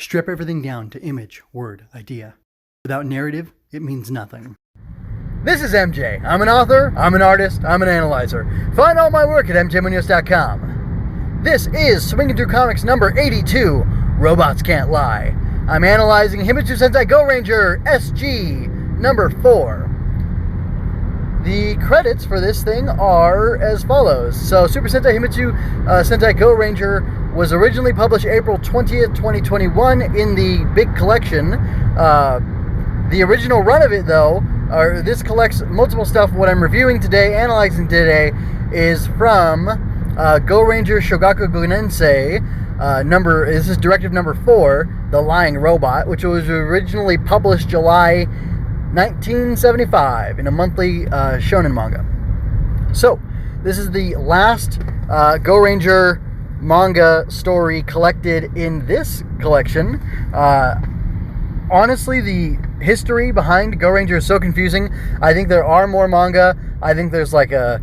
Strip everything down to image, word, idea. Without narrative, it means nothing. This is MJ. I'm an author, I'm an artist, I'm an analyzer. Find all my work at mjmunoz.com. This is Swinging Through Comics number 82, Robots Can't Lie. I'm analyzing Himitsu Sentai Gorenger SG number 4. The credits for this thing are as follows. So, Super Sentai Himitsu Sentai Gorenger was originally published April 20th, 2021 in the big collection. The original run of it, though, this collects multiple stuff. What I'm reviewing today, analyzing today, is from Gorenger Shogaku Gonensei. This is Directive number 4, The Lying Robot, which was originally published July 1975 in a monthly shonen manga. So, this is the last Gorenger manga story collected in this collection. Honestly, the history behind Gorenger is so confusing. I think there are more manga. I think there's like a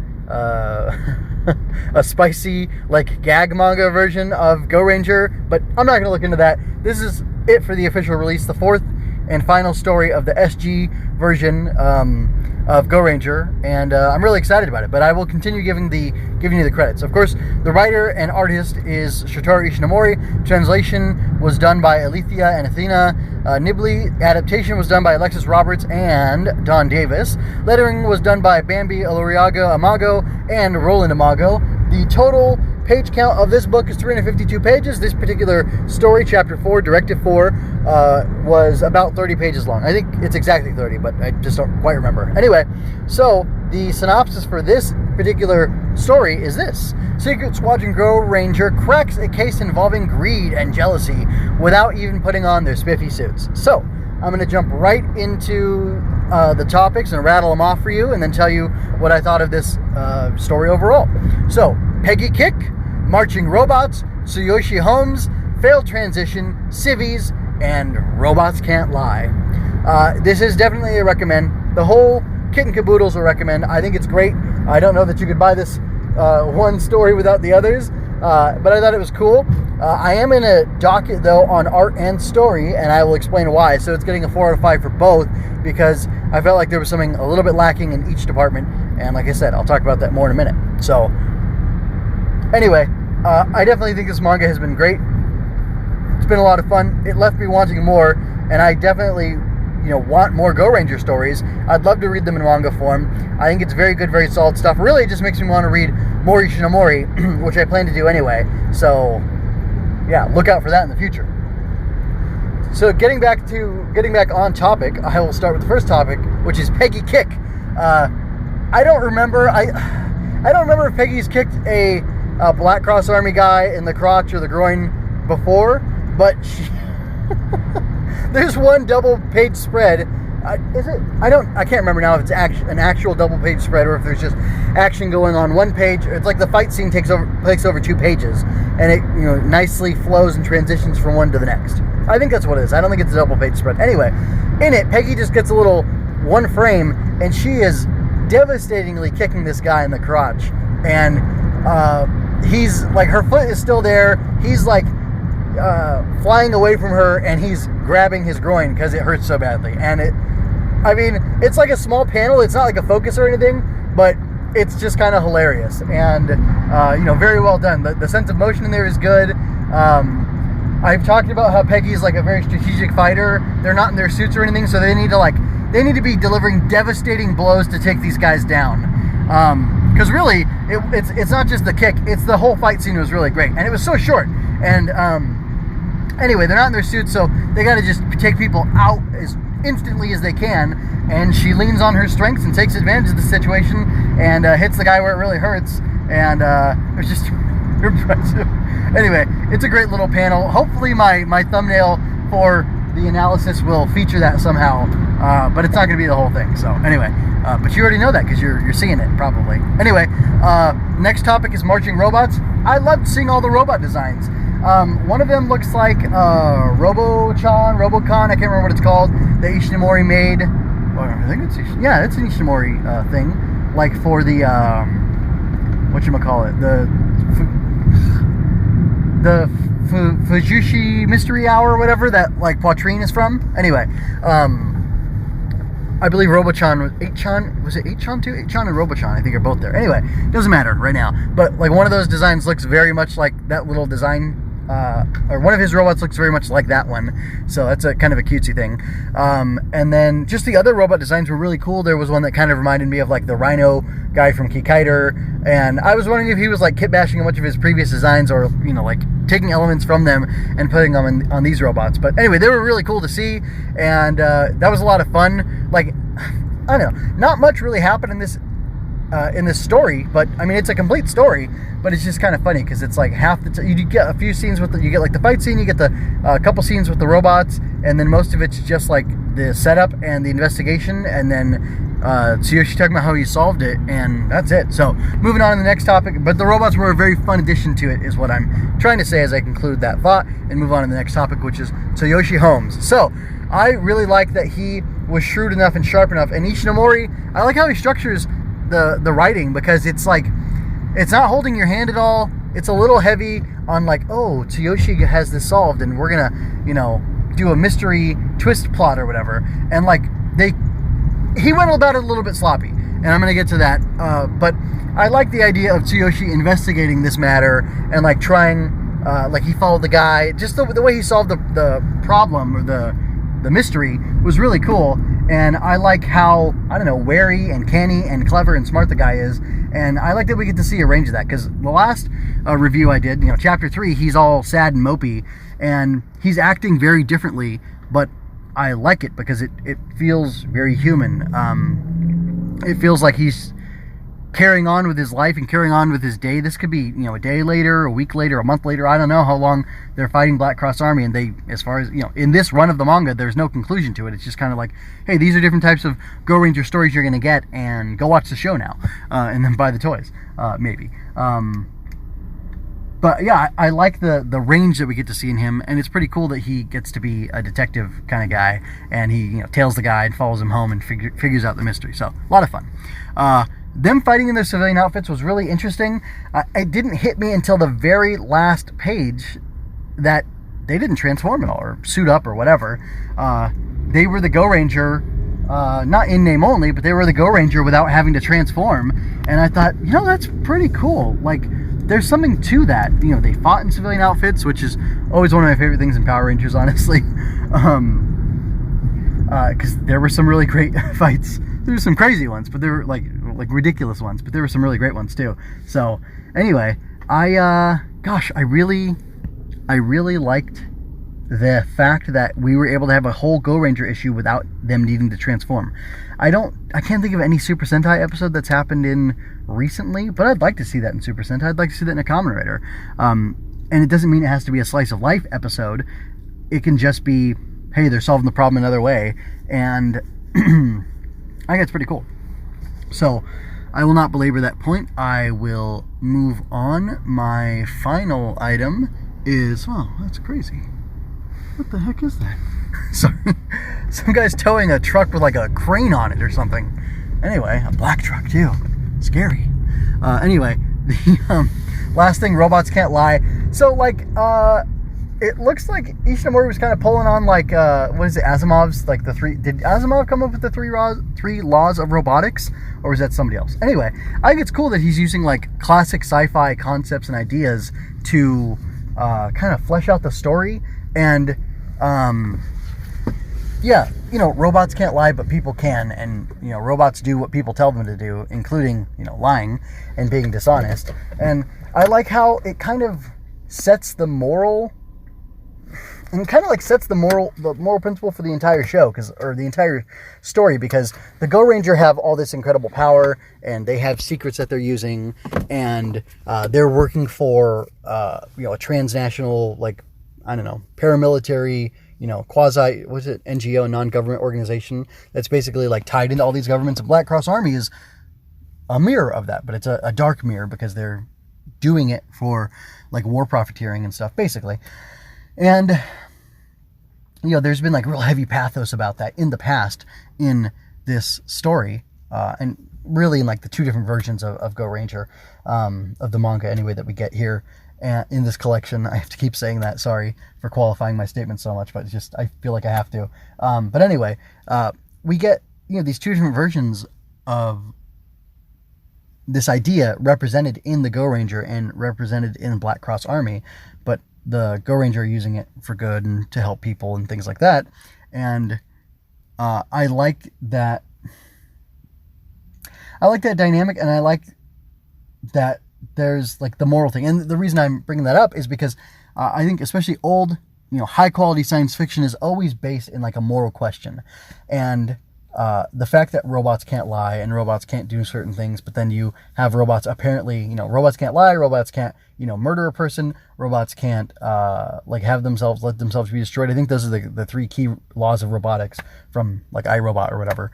spicy, like, gag manga version of Gorenger, but I'm not going to look into that. This is it for the official release, the fourth and final story of the SG version of Gorenger, and I'm really excited about it. But I will continue giving you the credits. Of course, the writer and artist is Shotaro Ishinomori. Translation was done by Alethea and Athena. Nibley. Adaptation was done by Alexis Roberts and Don Davis. Lettering was done by Bambi, Eloriaga-Amago, and Roland Amago. The total page count of this book is 352 pages. This particular story, Chapter 4, Directive 4, was about 30 pages long. I think it's exactly 30, but I just don't quite remember. Anyway, so the synopsis for this particular story is this. Secret Squadron Gorenger cracks a case involving greed and jealousy without even putting on their spiffy suits. So, I'm going to jump right into the topics and rattle them off for you, and then tell you what I thought of this story overall. So, Peggy Kick, Marching Robots, Tsuyoshi Homes, Failed Transition, Civvies, and Robots Can't Lie. This is definitely a recommend. The whole kit and caboodle's a recommend. I think it's great. I don't know that you could buy this one story without the others, but I thought it was cool. I am in a docket, though, on art and story, and I will explain why. So it's getting a 4 out of 5 for both, because I felt like there was something a little bit lacking in each department, and like I said, I'll talk about that more in a minute. So, anyway, I definitely think this manga has been great. It's been a lot of fun. It left me wanting more, and I definitely, want more Gorenger stories. I'd love to read them in manga form. I think it's very good, very solid stuff. Really, it just makes me want to read more Ishinomori, which I plan to do anyway. So, yeah, look out for that in the future. So, getting back on topic, I will start with the first topic, which is Peggy Kick. I don't remember if Peggy's kicked a Black Cross Army guy in the crotch or the groin before, but there's one double-page spread. Is it? I can't remember now if it's an actual double-page spread or if there's just action going on one page. It's like the fight scene takes over 2 pages, and it nicely flows and transitions from one to the next. I think that's what it is. I don't think it's a double-page spread. Anyway, in it, Peggy just gets a little one frame, and she is devastatingly kicking this guy in the crotch, and he's like, her foot is still there. He's like flying away from her, and he's grabbing his groin because it hurts so badly. And it's like a small panel. It's not like a focus or anything, but it's just kind of hilarious, and very well done. The sense of motion in there is good. I've talked about how Peggy's like a very strategic fighter. They're not in their suits or anything, so they need to be delivering devastating blows to take these guys down. Because really, it's not just the kick; it's the whole fight scene was really great, and it was so short. And anyway, they're not in their suits, so they got to just take people out as instantly as they can. And she leans on her strengths and takes advantage of the situation and hits the guy where it really hurts. And it's just impressive. Anyway, it's a great little panel. Hopefully, my thumbnail for the analysis will feature that somehow, but it's not going to be the whole thing. So anyway, but you already know that because you're seeing it probably. Anyway, next topic is Marching Robots. I loved seeing all the robot designs. One of them looks like Robocon, I can't remember what it's called, that Ishinomori made. I think it's an Ishinomori thing, like for the whatchamacallit, the Fujushi Mystery Hour or whatever that like Poitrine is from. Anyway, I believe Robochan was 8chan. Was it 8chan too? 8chan and Robochan, I think, are both there. Anyway, doesn't matter right now. But like one of those designs looks very much like that little design. Or one of his robots looks very much like that one, so that's a kind of a cutesy thing. And then just the other robot designs were really cool. There was one that kind of reminded me of like the Rhino guy from Kikaider, and I was wondering if he was like kit bashing a bunch of his previous designs, or you know, like taking elements from them and putting them on these robots. But anyway, they were really cool to see, and that was a lot of fun. Like, I don't know, not much really happened in this story, but I mean, it's a complete story, but it's just kind of funny because it's like half the you get a few scenes with you get like the fight scene, you get the couple scenes with the robots, and then most of it's just like the setup and the investigation, and then Tsuyoshi talking about how he solved it, and that's it. So moving on to the next topic, but the robots were a very fun addition to it is what I'm trying to say as I conclude that thought and move on to the next topic, which is Tsuyoshi Holmes. So I really like that he was shrewd enough and sharp enough, and Ishinomori, I like how he structures the writing, because it's like, it's not holding your hand at all. It's a little heavy on like, oh, Tsuyoshi has this solved and we're gonna, you know, do a mystery twist plot or whatever. And like he went about it a little bit sloppy, and I'm gonna get to that. But I like the idea of Tsuyoshi investigating this matter and like trying, like he followed the guy. Just the way he solved the problem or the mystery was really cool. And I like how, I don't know, wary and canny and clever and smart the guy is. And I like that we get to see a range of that, because the last review I did, you know, chapter 3, he's all sad and mopey, and he's acting very differently, but I like it because it feels very human. It feels like he's carrying on with his life and carrying on with his day. This could be, you know, a day later, a week later, a month later. I don't know how long they're fighting Black Cross Army, and they, as far as, you know, in this run of the manga, there's no conclusion to it. It's just kind of like, hey, these are different types of Gorenger stories you're going to get, and go watch the show now, and then buy the toys, maybe. But yeah, I like the range that we get to see in him, and it's pretty cool that he gets to be a detective kind of guy, and he, you know, tails the guy and follows him home and figures out the mystery. So a lot of fun. Them fighting in their civilian outfits was really interesting. It didn't hit me until the very last page that they didn't transform at all, or suit up, or whatever. They were the Gorenger, not in name only, but they were the Gorenger without having to transform. And I thought, you know, that's pretty cool. Like, there's something to that. You know, they fought in civilian outfits, which is always one of my favorite things in Power Rangers, honestly. Because there were some really great fights. There were some crazy ones, but there were like ridiculous ones, but there were some really great ones too. So anyway, I really liked the fact that we were able to have a whole Gorenger issue without them needing to transform. I can't think of any Super Sentai episode that's happened in recently, but I'd like to see that in Super Sentai. I'd like to see that in a Kamen Rider. And it doesn't mean it has to be a slice of life episode. It can just be, hey, they're solving the problem another way, and I think it's pretty cool. So I will not belabor that point. I will move on. My final item is, oh, that's crazy. What the heck is that? Sorry. Some guy's towing a truck with like a crane on it or something. Anyway, a black truck too. Scary. Anyway, the last thing, robots can't lie. So like, it looks like Ishinomori was kind of pulling on like, what is it, Asimov's, like the three, did Asimov come up with the three laws of robotics, or was that somebody else? Anyway, I think it's cool that he's using like classic sci-fi concepts and ideas to kind of flesh out the story. And yeah, you know, robots can't lie, but people can, and you know, robots do what people tell them to do, including, you know, lying and being dishonest. And I like how it kind of sets the moral, and kind of like sets the moral principle for the entire show, or the entire story, because the Gorenger have all this incredible power, and they have secrets that they're using, and they're working for you know, a transnational, like, I don't know, paramilitary, you know, quasi, what's it, NGO, non-government organization that's basically like tied into all these governments. And Black Cross Army is a mirror of that, but it's a dark mirror because they're doing it for like war profiteering and stuff, basically. And, you know, there's been like real heavy pathos about that in the past in this story, and really in like the two different versions of Gorenger, of the manga anyway, that we get here. in this collection. I have to keep saying that. Sorry for qualifying my statement so much, but it's just I feel like I have to. But anyway, we get these two different versions of this idea represented in the Gorenger and represented in Black Cross Army, but the Gorenger are using it for good and to help people and things like that. And I like that. I like that dynamic, and I like that there's like the moral thing. And the reason I'm bringing that up is because I think especially old, high quality science fiction is always based in like a moral question. And the fact that robots can't lie and robots can't do certain things, but then you have robots apparently, robots can't lie, robots can't, murder a person, robots can't let themselves be destroyed. I think those are the three key laws of robotics from like iRobot or whatever.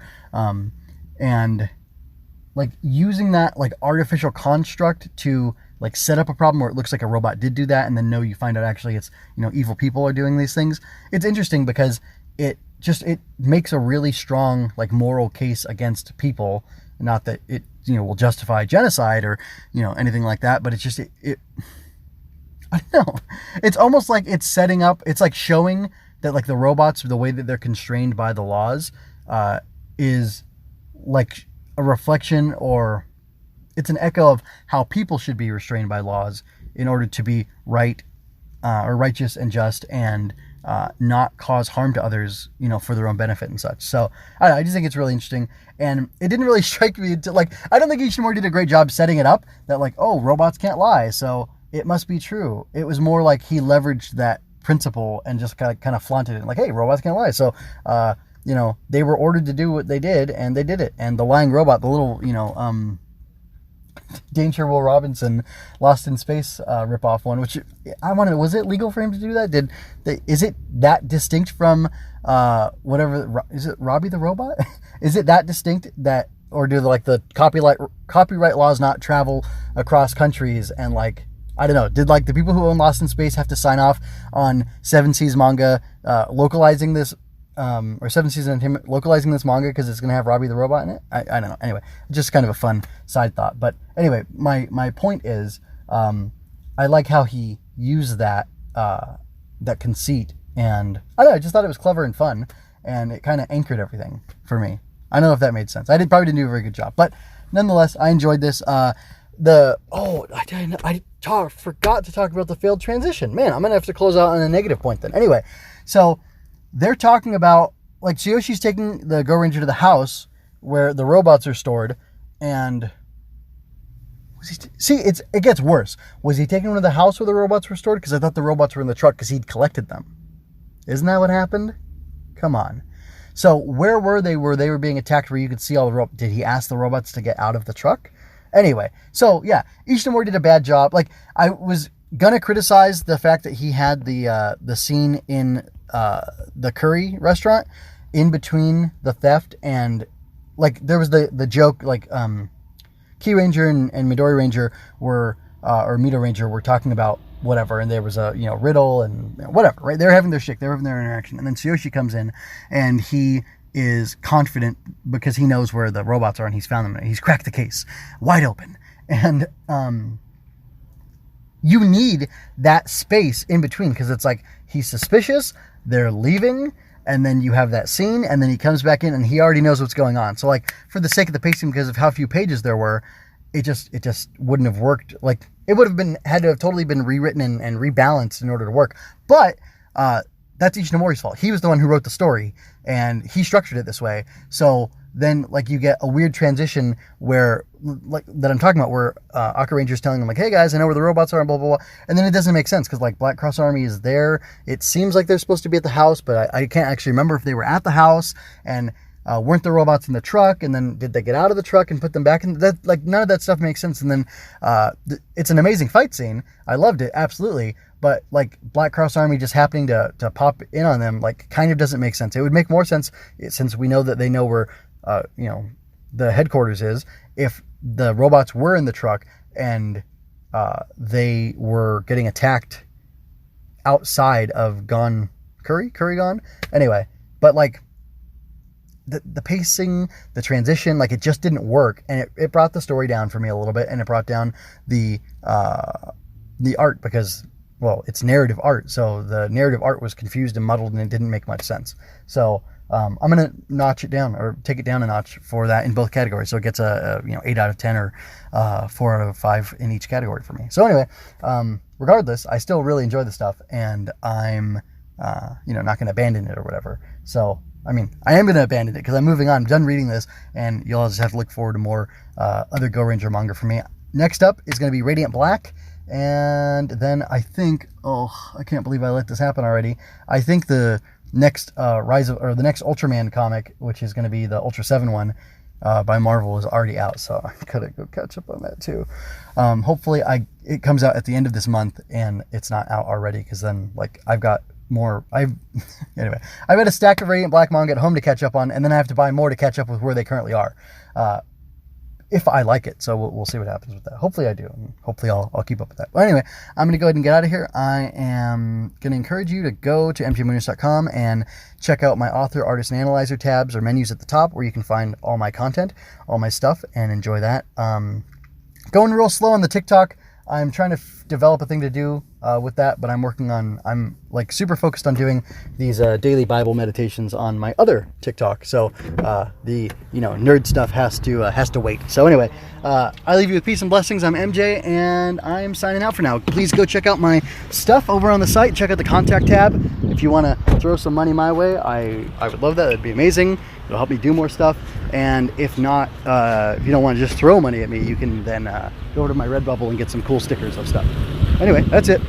And like using that like artificial construct to like set up a problem where it looks like a robot did do that, and then you find out actually it's evil people are doing these things. It's interesting because it makes a really strong like moral case against people. Not that it will justify genocide or anything like that, but it's just it I don't know. It's almost like it's setting up. It's like showing that like the robots, the way that they're constrained by the laws, is like a reflection, or it's an echo of how people should be restrained by laws in order to be right or righteous and just and not cause harm to others, for their own benefit and such. So I just think it's really interesting, and it didn't really strike me until like I don't think Ishinomori did a great job setting it up that like, oh, robots can't lie, so it must be true. It was more like he leveraged that principle and just kind of flaunted it like, hey, robots can't lie, so they were ordered to do what they did, and they did it. And the lying robot, the little, Danger Will Robinson Lost in Space ripoff one, which I wanted, was it legal for him to do that? Is it that distinct from whatever, is it Robbie the Robot? Is it that distinct that, or do like the copyright laws not travel across countries? And like, I don't know, did like the people who own Lost in Space have to sign off on Seven Seas manga localizing this, or Seven Seas Entertainment localizing this manga because it's going to have Robbie the Robot in it? I don't know. Anyway, just kind of a fun side thought. But anyway, my point is, I like how he used that conceit, and I don't know, I just thought it was clever and fun, and it kind of anchored everything for me. I don't know if that made sense. I probably didn't do a very good job, but nonetheless, I enjoyed this. I forgot to talk about the failed transition. Man, I'm gonna have to close out on a negative point then. Anyway, so they're talking about like Tsushi's taking the Gorenger to the house where the robots are stored, and it gets worse. Was he taking them to the house where the robots were stored? Because I thought the robots were in the truck because he'd collected them. Isn't that what happened? Come on. So where were they? Where they were being attacked, where you could see all the robots? Did he ask the robots to get out of the truck? Anyway, so yeah, Ishinomori did a bad job. Like, I was gonna criticize the fact that he had the scene in the curry restaurant in between the theft and like there was the joke like Key Ranger and Midori Ranger were or Mito Ranger were talking about whatever, and there was a riddle and whatever, right? They're having their shtick, they're having their interaction, and then Tsuyoshi comes in and he is confident because he knows where the robots are and he's found them and he's cracked the case wide open, and you need that space in between because it's like he's suspicious, they're leaving, and then you have that scene, and then he comes back in and he already knows what's going on. So like for the sake of the pacing, because of how few pages there were, it just wouldn't have worked. Like it would have had to have totally been rewritten and rebalanced in order to work. But that's Ishinomori's fault. He was the one who wrote the story and he structured it this way. So then like you get a weird transition where like that I'm talking about where Aka Ranger's telling them like, hey guys, I know where the robots are and blah, blah, blah. And then it doesn't make sense because like Black Cross Army is there. It seems like they're supposed to be at the house, but I can't actually remember if they were at the house and weren't the robots in the truck, and then did they get out of the truck and put them back in that? Like none of that stuff makes sense. And then it's an amazing fight scene. I loved it, absolutely. But like Black Cross Army just happening to pop in on them like kind of doesn't make sense. It would make more sense since we know that they know where the headquarters is, if the robots were in the truck and they were getting attacked outside of Curry Gone. Anyway, but like the pacing, the transition, like it just didn't work, and it brought the story down for me a little bit, and it brought down the the art because, well, it's narrative art. So the narrative art was confused and muddled and it didn't make much sense. So I'm going to notch it down or take it down a notch for that in both categories. So it gets a 8 out of 10 or 4 out of 5 in each category for me. So anyway, regardless, I still really enjoy the stuff and I'm, not going to abandon it or whatever. So, I mean, I am going to abandon it because I'm moving on. I'm done reading this and you'll just have to look forward to more other Gorenger manga for me. Next up is going to be Radiant Black. And then I think, I can't believe I let this happen already. I think the next the next Ultraman comic, which is going to be the Ultra 7 one by Marvel, is already out. So I gotta go catch up on that too. Hopefully it comes out at the end of this month and it's not out already because then I've got more. Anyway, I've got a stack of Radiant Black manga at home to catch up on, and then I have to buy more to catch up with where they currently are. If I like it. So we'll see what happens with that. Hopefully I do. And hopefully I'll keep up with that. Well, anyway, I'm going to go ahead and get out of here. I am going to encourage you to go to mjmunoz.com and check out my author, artist, and analyzer tabs or menus at the top where you can find all my content, all my stuff, and enjoy that. Going real slow on the TikTok. I'm trying to develop a thing to do with that, but I'm super focused on doing these daily Bible meditations on my other TikTok. So the nerd stuff has to wait. So anyway, I leave you with peace and blessings. I'm MJ, and I'm signing out for now. Please go check out my stuff over on the site. Check out the contact tab if you want to throw some money my way. I would love that. It'd be amazing. It'll help me do more stuff. And if not, if you don't want to just throw money at me, you can then go over to my Redbubble and get some cool stickers of stuff. Anyway, that's it.